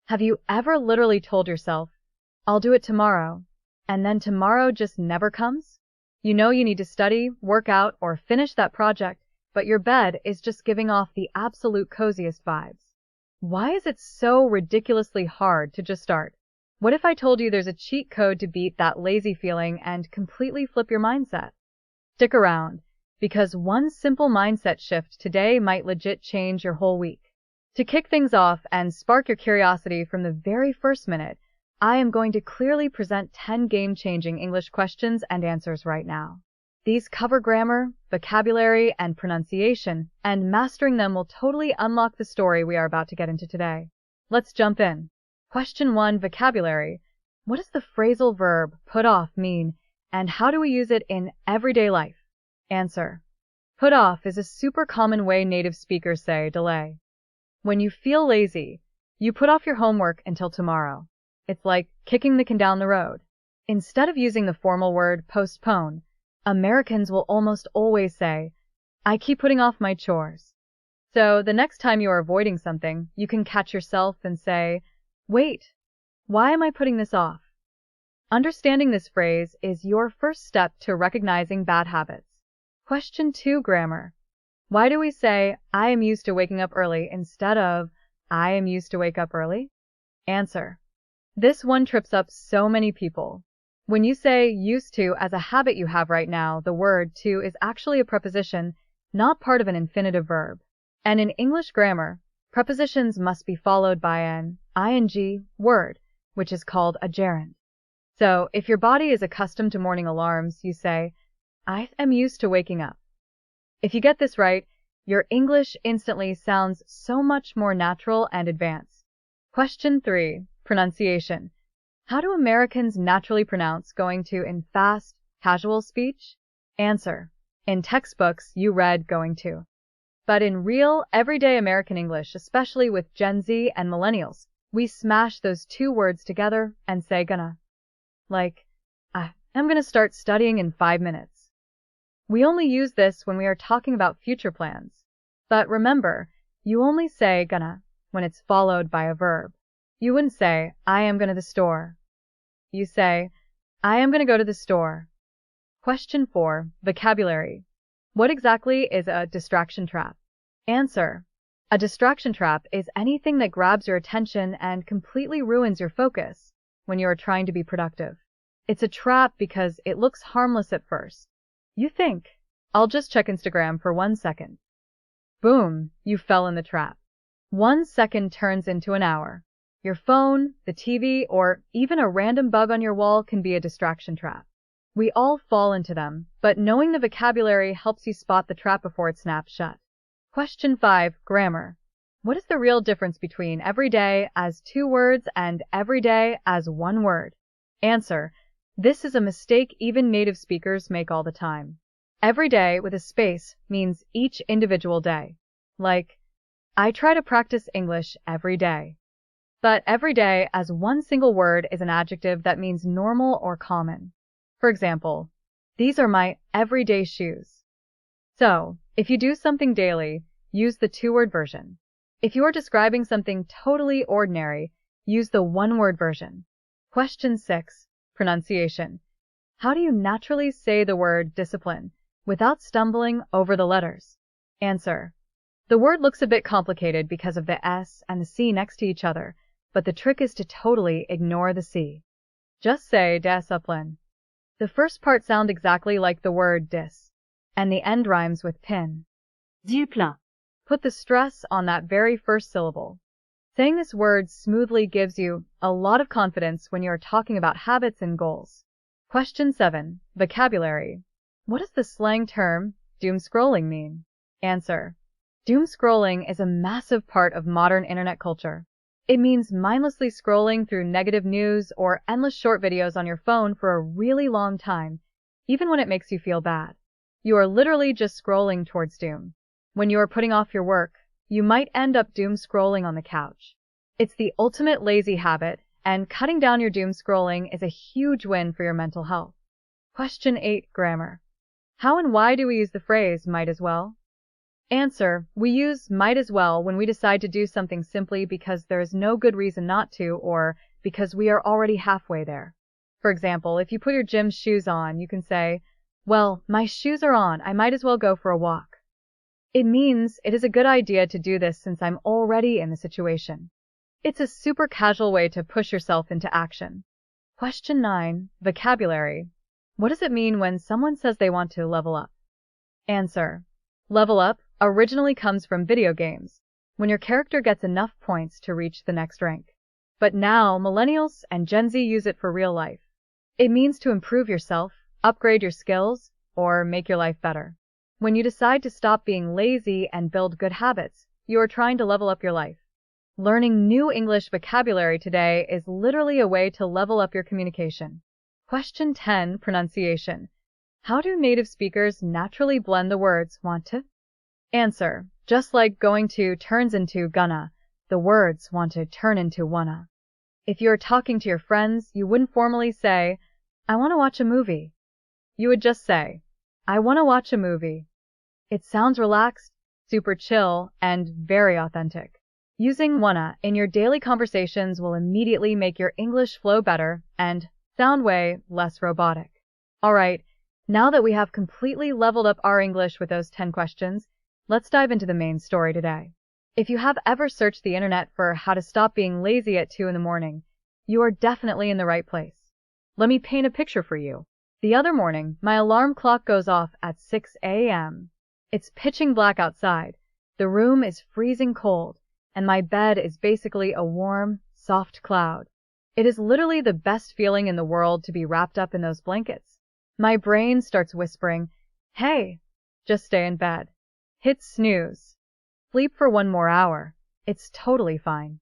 Have you ever literally told yourself, I'll do it tomorrow, and then tomorrow just never comes? You know you need to study, work out, or finish that project, but your bed is just giving off the absolute coziest vibes. Why is it so ridiculously hard to just start? What if I told you there's a cheat code to beat that lazy feeling and completely flip your mindset? Stick around, because one simple mindset shift today might legit change your whole week. To kick things off and spark your curiosity from the very first minute, I am going to clearly present 10 game-changing English questions and answers right now. These cover grammar, vocabulary, and pronunciation, and mastering them will totally unlock the story we are about to get into today. Let's jump in. Question 1, vocabulary. What does the phrasal verb put off mean, and how do we use it in everyday life? Answer. Put off is a super common way native speakers say delay. When you feel lazy, you put off your homework until tomorrow. It's like kicking the can down the road. Instead of using the formal word postpone, Americans will almost always say, I keep putting off my chores. So the next time you are avoiding something, you can catch yourself and say, wait, why am I putting this off? Understanding this phrase is your first step to recognizing bad habits. Question 2, grammar. Why do we say, I am used to waking up early instead of, I am used to wake up early? Answer. This one trips up so many people. When you say used to as a habit you have right now, the word to is actually a preposition, not part of an infinitive verb. And in English grammar, prepositions must be followed by an ing word, which is called a gerund. So if your body is accustomed to morning alarms, you say, I am used to waking up. If you get this right, your English instantly sounds so much more natural and advanced. Question 3, pronunciation. How do Americans naturally pronounce going to in fast, casual speech? Answer. In textbooks, you read going to. But in real, everyday American English, especially with Gen Z and millennials, we smash those two words together and say gonna. Like, I'm gonna start studying in 5 minutes. We only use this when we are talking about future plans. But remember, you only say gonna when it's followed by a verb. You wouldn't say, I am going to the store. You say, I am going to go to the store. Question 4, vocabulary. What exactly is a distraction trap? Answer. A distraction trap is anything that grabs your attention and completely ruins your focus when you are trying to be productive. It's a trap because it looks harmless at first. You think, I'll just check Instagram for 1 second. Boom, you fell in the trap. 1 second turns into an hour. Your phone, the TV, or even a random bug on your wall can be a distraction trap. We all fall into them, but knowing the vocabulary helps you spot the trap before it snaps shut. Question 5, grammar. What is the real difference between everyday as 2 words and everyday as 1 word? Answer. This is a mistake even native speakers make all the time. Everyday with a space means each individual day. Like, I try to practice English every day. But every day as 1 single word is an adjective that means normal or common. For example, these are my everyday shoes. So, if you do something daily, use the 2-word version. If you are describing something totally ordinary, use the 1-word version. Question 6, pronunciation. How do you naturally say the word discipline without stumbling over the letters? Answer. The word looks a bit complicated because of the S and the C next to each other, but the trick is to totally ignore the C. Just say discipline. The first part sounds exactly like the word dis, and the end rhymes with pin. Discipline. Put the stress on that very first syllable. Saying this word smoothly gives you a lot of confidence when you are talking about habits and goals. Question 7, vocabulary. What does the slang term doomscrolling mean? Answer. Doomscrolling is a massive part of modern internet culture. It means mindlessly scrolling through negative news or endless short videos on your phone for a really long time, even when it makes you feel bad. You are literally just scrolling towards doom. When you are putting off your work, you might end up doom scrolling on the couch. It's the ultimate lazy habit, and cutting down your doom scrolling is a huge win for your mental health. Question 8, grammar. How and why do we use the phrase might as well? Answer: we use might as well when we decide to do something simply because there is no good reason not to or because we are already halfway there. For example, if you put your gym shoes on, you can say, well, my shoes are on, I might as well go for a walk. It means it is a good idea to do this since I'm already in the situation. It's a super casual way to push yourself into action. Question 9. Vocabulary. What does it mean when someone says they want to level up? Answer: level up originally comes from video games, when your character gets enough points to reach the next rank. But now millennials and Gen Z use it for real life. It means to improve yourself, upgrade your skills, or make your life better. When you decide to stop being lazy and build good habits, you are trying to level up your life. Learning new English vocabulary today is literally a way to level up your communication. Question 10. Pronunciation. How do native speakers naturally blend the words want to? Answer: just like going to turns into gonna, the words want to turn into wanna. If you're talking to your friends, you wouldn't formally say, I want to watch a movie. You would just say, I want to watch a movie. It sounds relaxed, super chill, and very authentic. Using wanna in your daily conversations will immediately make your English flow better and sound way less robotic. Alright, now that we have completely leveled up our English with those 10 questions, let's dive into the main story today. If you have ever searched the internet for how to stop being lazy at 2 in the morning, you are definitely in the right place. Let me paint a picture for you. The other morning, my alarm clock goes off at 6 a.m. It's pitching black outside, the room is freezing cold, and my bed is basically a warm, soft cloud. It is literally the best feeling in the world to be wrapped up in those blankets. My brain starts whispering, hey, just stay in bed. Hit snooze. Sleep for 1 more hour. It's totally fine.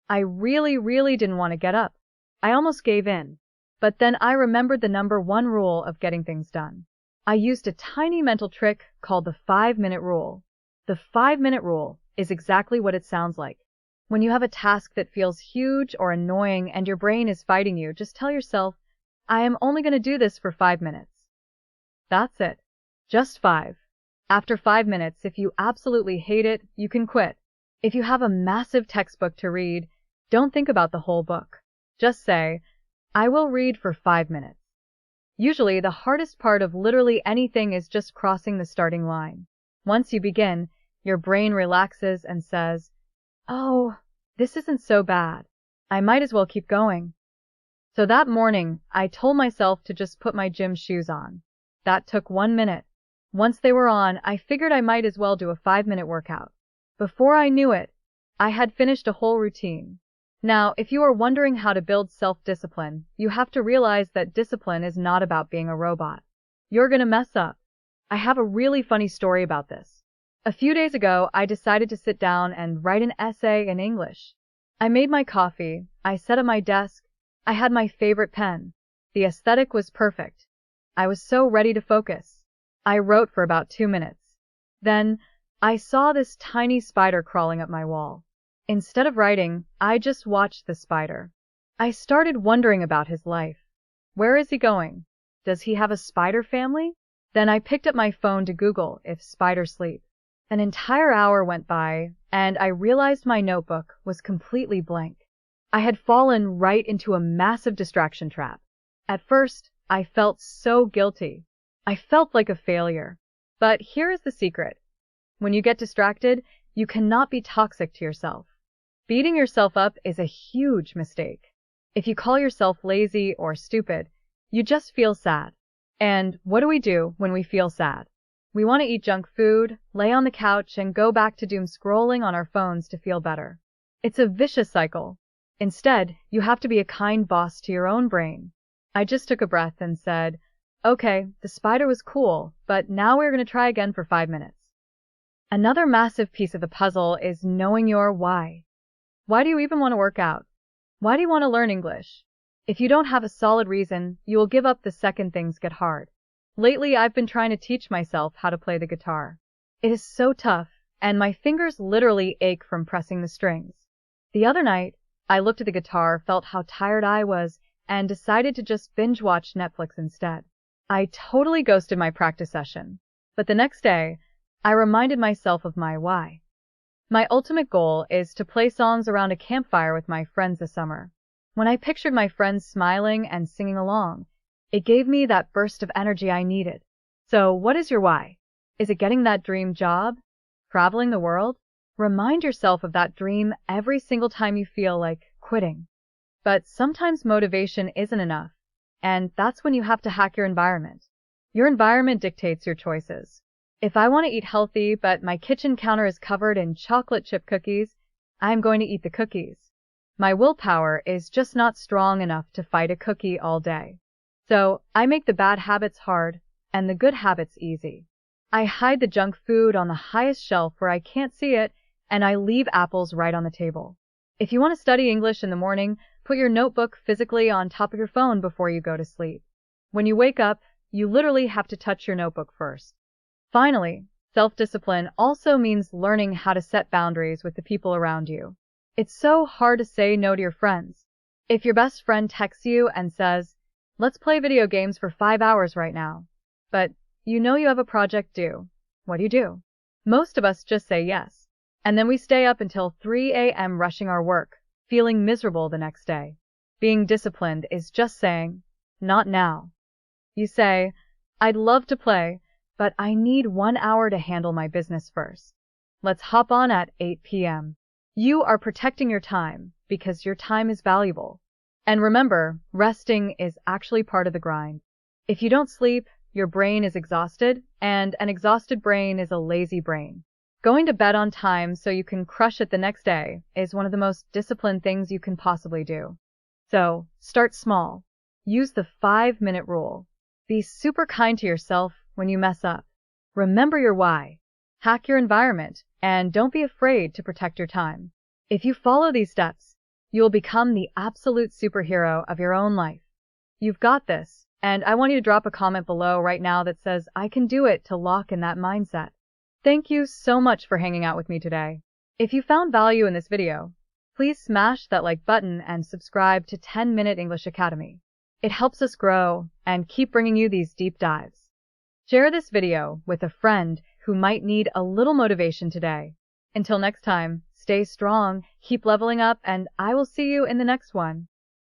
I really didn't want to get up. I almost gave in. But then I remembered the number 1 rule of getting things done. I used a tiny mental trick called the 5-minute rule. The 5-minute rule is exactly what it sounds like. When you have a task that feels huge or annoying and your brain is fighting you, just tell yourself, I am only going to do this for 5 minutes. That's it. Just 5. After 5 minutes, if you absolutely hate it, you can quit. If you have a massive textbook to read, don't think about the whole book. Just say, I will read for 5 minutes. Usually, the hardest part of literally anything is just crossing the starting line. Once you begin, your brain relaxes and says, oh, this isn't so bad. I might as well keep going. So that morning, I told myself to just put my gym shoes on. That took 1 minute. Once they were on, I figured I might as well do a 5-minute workout. Before I knew it, I had finished a whole routine. Now, if you are wondering how to build self-discipline, you have to realize that discipline is not about being a robot. You're gonna mess up. I have a really funny story about this. A few days ago, I decided to sit down and write an essay in English. I made my coffee, I set up my desk, I had my favorite pen. The aesthetic was perfect. I was so ready to focus. I wrote for about 2 minutes. Then, I saw this tiny spider crawling up my wall. Instead of writing, I just watched the spider. I started wondering about his life. Where is he going? Does he have a spider family? Then I picked up my phone to Google if spiders sleep. An entire hour went by, and I realized my notebook was completely blank. I had fallen right into a massive distraction trap. At first, I felt so guilty. I felt like a failure. But here is the secret. When you get distracted, you cannot be toxic to yourself. Beating yourself up is a huge mistake. If you call yourself lazy or stupid, you just feel sad. And what do we do when we feel sad? We want to eat junk food, lay on the couch, and go back to doomscrolling on our phones to feel better. It's a vicious cycle. Instead, you have to be a kind boss to your own brain. I just took a breath and said, okay, the spider was cool, but now we're going to try again for 5 minutes. Another massive piece of the puzzle is knowing your why. Why do you even want to work out? Why do you want to learn English? If you don't have a solid reason, you will give up the second things get hard. Lately, I've been trying to teach myself how to play the guitar. It is so tough, and my fingers literally ache from pressing the strings. The other night, I looked at the guitar, felt how tired I was, and decided to just binge watch Netflix instead. I totally ghosted my practice session. But the next day, I reminded myself of my why. My ultimate goal is to play songs around a campfire with my friends this summer. When I pictured my friends smiling and singing along, it gave me that burst of energy I needed. So, what is your why? Is it getting that dream job? Traveling the world? Remind yourself of that dream every single time you feel like quitting. But sometimes motivation isn't enough, and that's when you have to hack your environment. Your environment dictates your choices. If I want to eat healthy, but my kitchen counter is covered in chocolate chip cookies, I'm going to eat the cookies. My willpower is just not strong enough to fight a cookie all day. So I make the bad habits hard and the good habits easy. I hide the junk food on the highest shelf where I can't see it, and I leave apples right on the table. If you want to study English in the morning, put your notebook physically on top of your phone before you go to sleep. When you wake up, you literally have to touch your notebook first. Finally, self-discipline also means learning how to set boundaries with the people around you. It's so hard to say no to your friends. If your best friend texts you and says, "Let's play video games for 5 hours right now," but you know you have a project due, what do? Most of us just say yes, and then we stay up until 3 a.m. rushing our work, feeling miserable the next day. Being disciplined is just saying, "Not now." You say, "I'd love to play, but I need 1 hour to handle my business first. Let's hop on at 8 p.m. You are protecting your time because your time is valuable. And remember, resting is actually part of the grind. If you don't sleep, your brain is exhausted, and an exhausted brain is a lazy brain. Going to bed on time so you can crush it the next day is one of the most disciplined things you can possibly do. So, start small. Use the 5-minute rule. Be super kind to yourself when you mess up. Remember your why. Hack your environment, and don't be afraid to protect your time. If you follow these steps, you will become the absolute superhero of your own life. You've got this, and I want you to drop a comment below right now that says, "I can do it," to lock in that mindset. Thank you so much for hanging out with me today. If you found value in this video, please smash that like button and subscribe to 10-Minute English Academy. It helps us grow and keep bringing you these deep dives. Share this video with a friend who might need a little motivation today. Until next time, stay strong, keep leveling up, and I will see you in the next one.